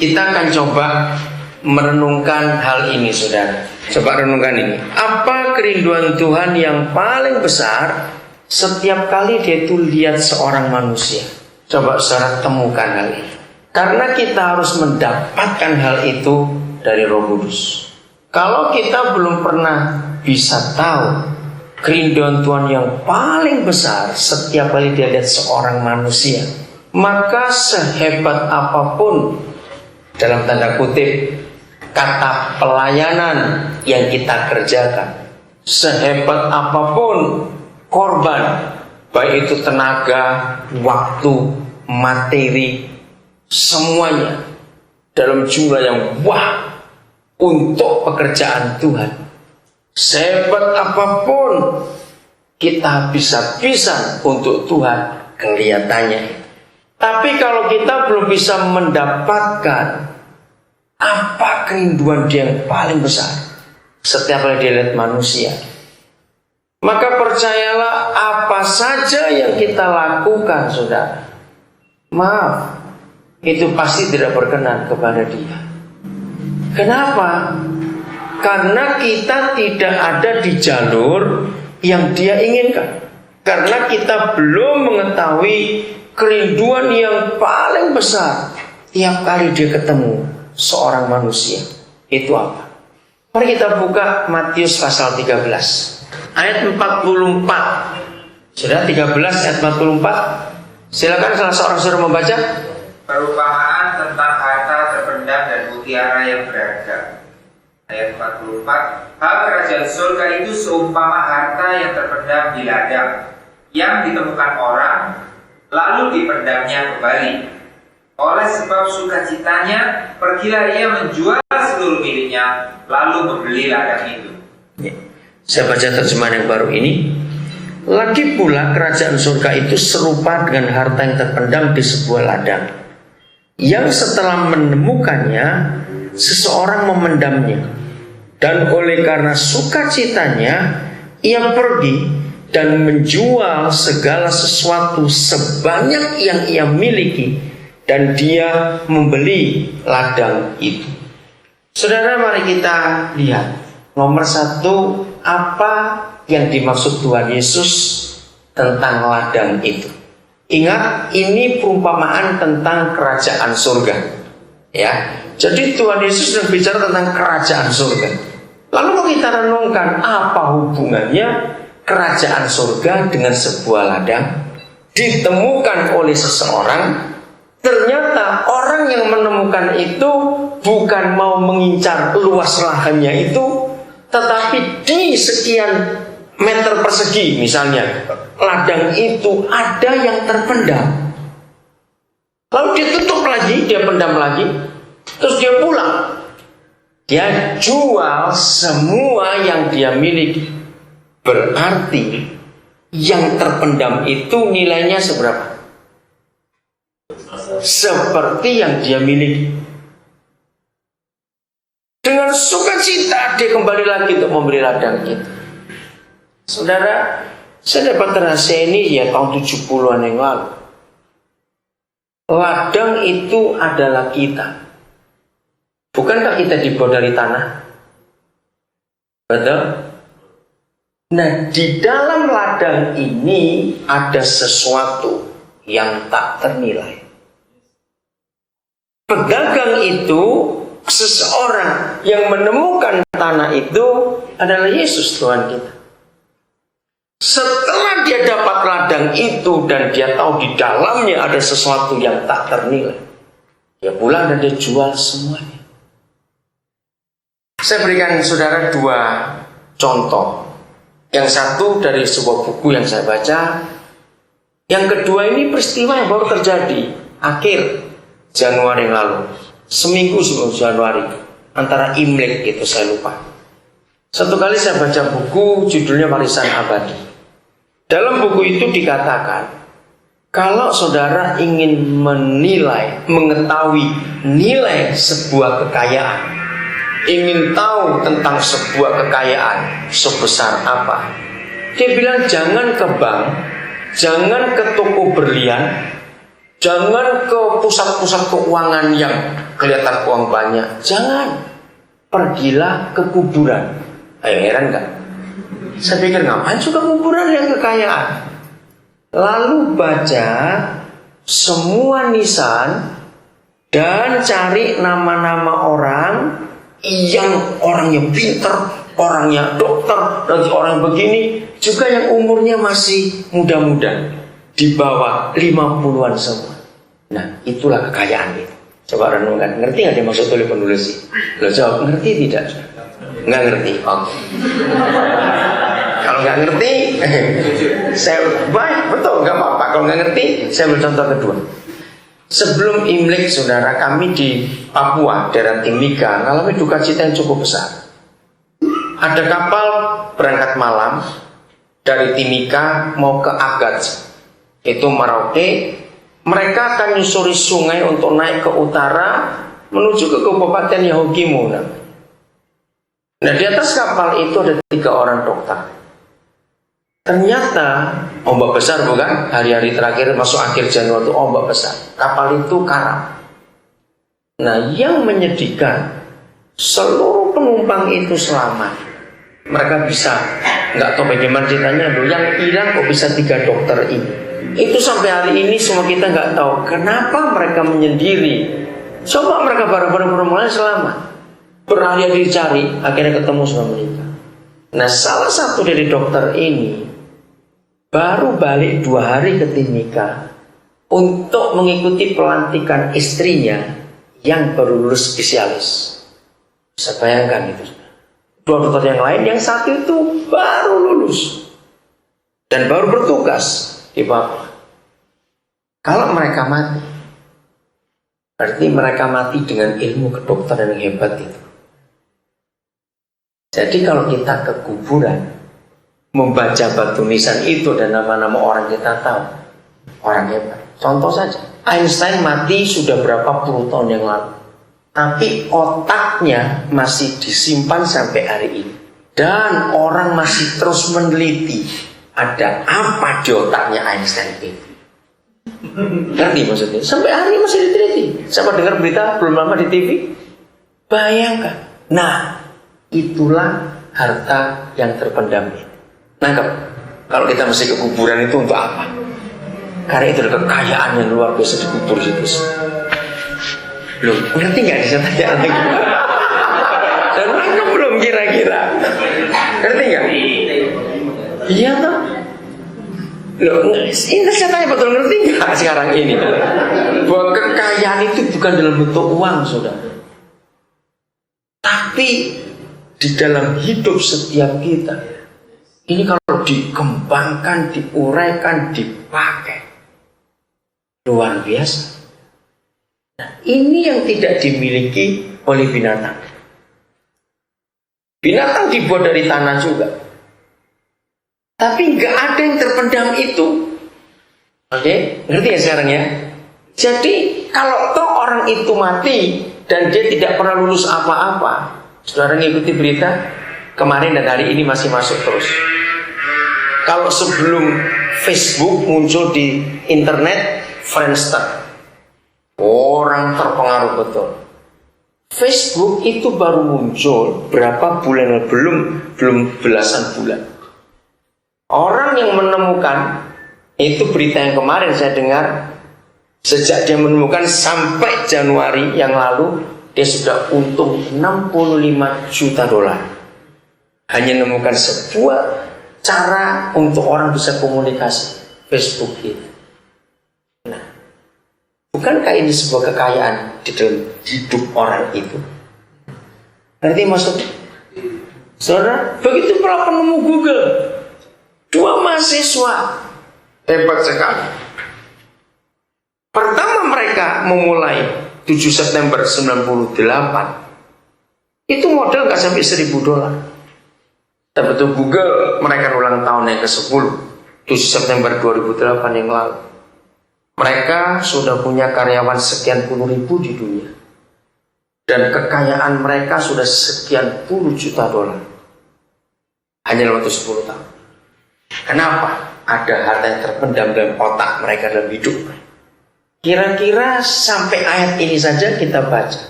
Kita akan coba merenungkan hal ini, saudara. Coba renungkan ini. Apa kerinduan Tuhan yang paling besar setiap kali dia itu lihat seorang manusia? Coba saudara temukan hal ini. Karena kita harus mendapatkan hal itu dari Roh Kudus. Kalau kita belum pernah bisa tahu kerinduan Tuhan yang paling besar setiap kali dia lihat seorang manusia, maka sehebat apapun, dalam tanda kutip, kata pelayanan yang kita kerjakan, sehebat apapun korban, baik itu tenaga, waktu, materi, semuanya dalam jumlah yang untuk pekerjaan Tuhan, sehebat apapun kita habis-habisan untuk Tuhan kelihatannya. Tapi kalau kita belum bisa mendapatkan apa kerinduan dia yang paling besar setiap kali dia lihat manusia, maka percayalah, apa saja yang kita lakukan, saudara, maaf, itu pasti tidak berkenan kepada dia. Kenapa? Karena kita tidak ada di jalur yang dia inginkan. Karena kita belum mengetahui kerinduan yang paling besar tiap kali dia ketemu seorang manusia. Itu apa? Mari kita buka Matius pasal 13 ayat 44. Sudah 13 ayat 44. Silakan salah seorang suruh membaca. Perumpamaan tentang harta terpendam dan mutiara yang berharga. Ayat 44. Hal kerajaan surga itu seumpama harta yang terpendam di ladang, yang ditemukan orang, lalu dipendamnya kembali. Oleh sebab sukacitanya, pergilah ia menjual seluruh miliknya, lalu membeli ladang itu. Saya baca terjemahan yang baru ini. Lagi pula kerajaan surga itu serupa dengan harta yang terpendam di sebuah ladang, yang setelah menemukannya, seseorang memendamnya. Dan oleh karena sukacitanya, ia pergi dan menjual segala sesuatu sebanyak yang ia miliki, dan dia membeli ladang itu. Saudara, mari kita lihat. Nomor satu, apa yang dimaksud Tuhan Yesus tentang ladang itu? Ingat, ini perumpamaan tentang kerajaan surga. Ya, jadi Tuhan Yesus sedang bicara tentang kerajaan surga. Lalu kalau kita renungkan, apa hubungannya kerajaan surga dengan sebuah ladang ditemukan oleh seseorang? Ternyata orang yang menemukan itu bukan mau mengincar luas lahannya itu, tetapi di sekian meter persegi misalnya, ladang itu ada yang terpendam. Lalu dia tutup lagi, dia pendam lagi, terus dia pulang. Dia jual semua yang dia miliki. Berarti yang terpendam itu nilainya seberapa? Seperti yang dia miliki. Dengan sukacita dia kembali lagi untuk membeli ladang itu. Saudara, saya dapat rahasia ini ya tahun 70-an yang lalu. Ladang itu adalah kita. Bukankah kita dibuat dari tanah? Betul? Nah, di dalam ladang ini ada sesuatu yang tak ternilai. Pedagang itu, seseorang yang menemukan tanah itu adalah Yesus Tuhan kita. Setelah dia dapat ladang itu dan dia tahu di dalamnya ada sesuatu yang tak ternilai, dia pulang dan dia jual semuanya. Saya berikan saudara dua contoh. Yang satu dari sebuah buku yang saya baca. Yang kedua ini peristiwa yang baru terjadi akhir Januari yang lalu. Seminggu sebelum Januari, antara Imlek gitu, saya lupa. Satu kali saya baca buku judulnya Warisan Abadi. Dalam buku itu dikatakan, kalau saudara ingin menilai, mengetahui nilai sebuah kekayaan, ingin tahu tentang sebuah kekayaan sebesar apa, dia bilang jangan ke bank, jangan ke toko berlian, Jangan ke pusat-pusat keuangan yang kelihatan uang banyak. Jangan. Pergilah ke kuburan. Ayo, heran gak? Saya pikir ngapain juga kuburan yang kekayaan. Lalu baca semua nisan dan cari nama-nama orang yang orangnya pinter, orangnya dokter, dan orang begini juga yang umurnya masih muda-muda, di bawah 50-an semua. Nah, itulah kekayaan itu. Coba renungkan, ngerti nggak dia maksud oleh penulis? Lo jawab, ngerti tidak? Nggak ngerti. Oke. Kalau nggak ngerti, saya baik, betul, nggak apa-apa. Kalau nggak ngerti, saya ambil contoh kedua. Sebelum Imlek, saudara, kami di Papua, daerah Timika, mengalami duka cita yang cukup besar. Ada kapal berangkat malam dari Timika mau ke Agats, itu Merauke. Mereka akan menyusuri sungai untuk naik ke utara menuju ke Kabupaten Yahukimo. Nah, di atas kapal itu ada 3 orang dokter. Ternyata ombak besar, bukan? Hari-hari terakhir masuk akhir Januari itu ombak besar. Kapal itu karam. Nah, yang menyedihkan, seluruh penumpang itu selamat. Mereka bisa, nggak tahu bagaimana ceritanya, loh, yang hilang kok bisa 3 dokter ini. Itu sampai hari ini semua kita nggak tahu kenapa mereka menyendiri. Coba mereka bareng-bareng mulai selamat. Berhari-hari dicari, akhirnya ketemu sama mereka. Nah, salah satu dari dokter ini baru balik 2 hari ke Timika untuk mengikuti pelantikan istrinya yang baru lulus spesialis. Bisa bayangkan itu. 2 dokter yang lain, yang satu itu baru lulus dan baru bertugas di Papua. Kalau mereka mati, berarti mereka mati dengan ilmu kedokteran yang hebat itu. Jadi kalau kita ke kuburan, membaca batu nisan itu dan nama-nama orang kita tahu, orang hebat. Contoh saja, Einstein mati sudah berapa puluh tahun yang lalu, tapi otaknya masih disimpan sampai hari ini. Dan orang masih terus meneliti ada apa di otaknya Einstein itu. Ngerti maksudnya? Sampai hari ini masih diteliti. Siapa dengar berita belum lama di TV? Bayangkan. Nah, itulah harta yang terpendam. Nangkep? Kalau kita mesti ke kuburan itu untuk apa? Karena itu ada kekayaan yang luar biasa di kubur situ. Loh, ngerti nggak ditanya lagi? Dan nangkep belum kira-kira? Ngerti nggak? Iya toh? Loh, ini saya tanya betul, ngerti nggak sekarang ini? Bahwa kekayaan itu bukan dalam bentuk uang, saudara. Tapi di dalam hidup setiap kita, ini kalau dikembangkan, diuraikan, dipakai, luar biasa. Nah, ini yang tidak dimiliki oleh binatang. Binatang dibuat dari tanah juga, tapi nggak ada yang terpendam itu. Oke, ngerti ya sekarang ya? Jadi kalau toh orang itu mati dan dia tidak pernah lulus apa-apa, saudara ngikuti berita kemarin dan hari ini masih masuk terus. Kalau sebelum Facebook muncul di internet, Friendster, orang terpengaruh betul. Facebook itu baru muncul berapa bulan, belum belasan bulan. Orang yang menemukan itu berita yang kemarin saya dengar, sejak dia menemukan sampai Januari yang lalu dia sudah untung 65 juta dolar. Hanya menemukan sebuah cara untuk orang bisa komunikasi, Facebook itu. Nah, bukankah ini sebuah kekayaan di dalam hidup orang itu? Ngerti maksudnya? Saudara, begitu para penemu Google, 2 mahasiswa hebat sekali. Pertama mereka memulai 7 September 98, itu modal gak sampai 1.000 dolar. Tapi itu Google mereka ulang tahun yang ke-10, 7 September 2008 yang lalu. Mereka sudah punya karyawan sekian puluh ribu di dunia, dan kekayaan mereka sudah sekian puluh juta dolar hanya dalam waktu 10 tahun. Kenapa? Ada harta yang terpendam dalam otak mereka dalam hidup. Kira-kira sampai ayat ini saja kita baca.